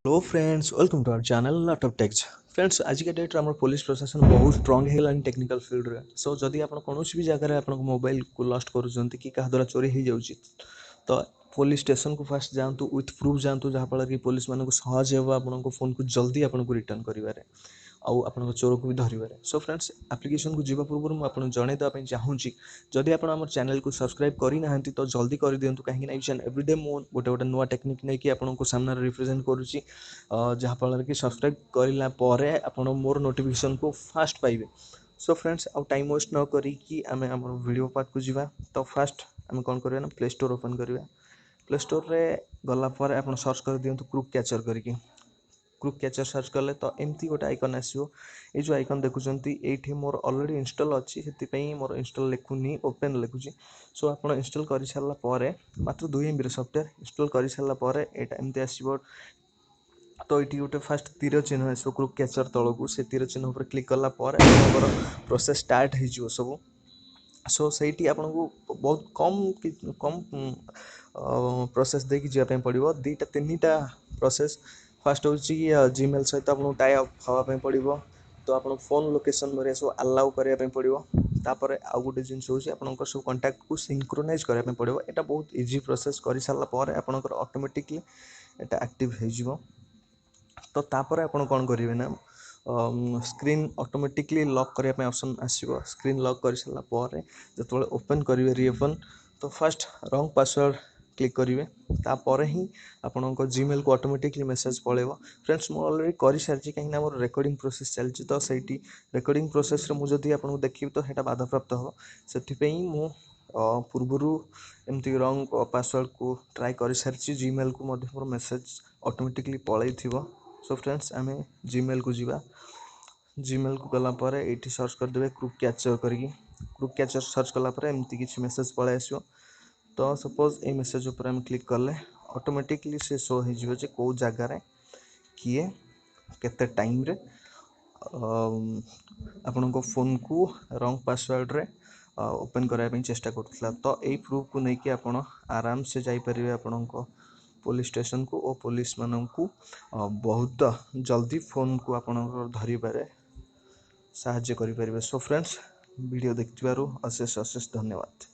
Hello friends, welcome to our channel lot of techs. Friends, आज के date आम police प्रशासन बहुत स्ट्रॉन्ग है टेक्निकल फील्ड रे। सो जदि आप कौन भी जगह आप मोबाइल को लस्ट कर कि क्या द्वारा चोरी हो जाऊँगी तो पुलिस स्टेशन को फास्ट जातु विथ प्रूफ जातु जहाँफल कि पुलिस मानक सहज हो आपको फोन को जल्दी आपको रिटर्न कर आप चोर को भी धरवे। सो फ्रेंड्स, एप्लिकेशन को जीवा पूर्व मुझे जनईदेवाई चाहूँगी जदि आप आम चैनल को सब्सक्राइब करना तो जल्दी कर दिंतु कहीं ईच एंड एवरीडे मु गोटे गोटे नुआ टेक्निक नहीं आपको सामने रिप्रेजेंट करुँची जहाँफल कि सब्सक्राइब करापर आप मोर नोटिफिकेशन को फास्ट पाइबे। सो फ्रेंड्स, आउ टाइम वेस्ट न करी आम आम वीडियो पार्ट को जीवा। तो फास्ट आम कौन करवा ना प्ले स्टोर ओपन करवा। प्ले स्टोर रे गलापर आप सर्च कर दिंतु क्रुक कैचर करके। क्रुक कैचर सर्च कले तो एमती गोटे आइकन आसो। ये जो आइकन देखुंत ये मोर अलरेडी इंस्टॉल अच्छी से मोर इंस्टॉल लिखुनी ओपन लिखुची। सो आप इंस्टॉल कर सारापर मात्र 2 MB सफ्टवेयर इंस्टॉल कर सारापर यहाँ एमती आसो। तो ये गोटे फास्ट तीर चिन्ह आसो क्रुक कैचर तौक से तीर चिन्ह पर क्लिक कलापर प्रोसेस स्टार्ट हो सब। सो सही आपको बहुत कम कम प्रोसेस देकी जावाई पड़ो। दुईटा 3टा प्रोसेस। फास्ट हूँ जीमेल सहित आपको टाई अप हाँवाई पड़ो। तो आप फोन लोकेशन मेरे सब अलाउ करने पड़ो। तापर आउ गोटे जिन हूँ आप सब कंटाक्ट को सिंक्रोनाइज करने पड़ो। यहाँ बहुत इजी प्रोसेस कर सारापर आपंकर ऑटोमेटिकली यहाँ एक्टिव हो। तो तापर आप कौन करेंगे ना स्क्रीन ऑटोमेटिकली लॉक करने ऑप्शन आसो। स्क्रीन लॉक कर सारापर जो ओपन करेंगे रिओपन तो फास्ट रंग पासवर्ड क्लिक करेंगे। तापर ही आपण जीमेल को ऑटोमेटिकली मेसेज पड़ेगा। फ्रेंड्स, मुझे अलरेडी कर सारी कहीं मोर रेकर्डिंग प्रोसेस चलती तो सही रेकर्डिंग प्रोसेस मुझे आपको देखी तो यहाँ बाधाप्राप्त हम से मु पूर्वर एमती रंग पासवर्ड को ट्राई कर सारी जीमेल को मोर मेसेज ऑटोमेटिकली पलई थी। सो फ्रेंड्स, आम जीमेल को जीवा। जीमेल को गलापर ये सर्च करदे क्रुक कैचर करके। क्रुक कैचर सर्च कलापर एमती किसी मेसेज पलि आसो। तो सपोज ये मेसेज उपर आम क्लिक कले ऑटोमेटिकली से शो हो कौ जगार किए केते टाइम रे आपण फोन को रंग पासवर्ड रे ओपन करने चेष्टा करुला। तो यही प्रूफ को लेकिन आप आराम से जापरेंगे आपण पुलिस स्टेशन को और पुलिस मान को बहुत जल्दी फोन को आप धरवे साहाय्य करें। सो फ्रेंड्स, वीडियो देखिबारु अशेष अशेष धन्यवाद।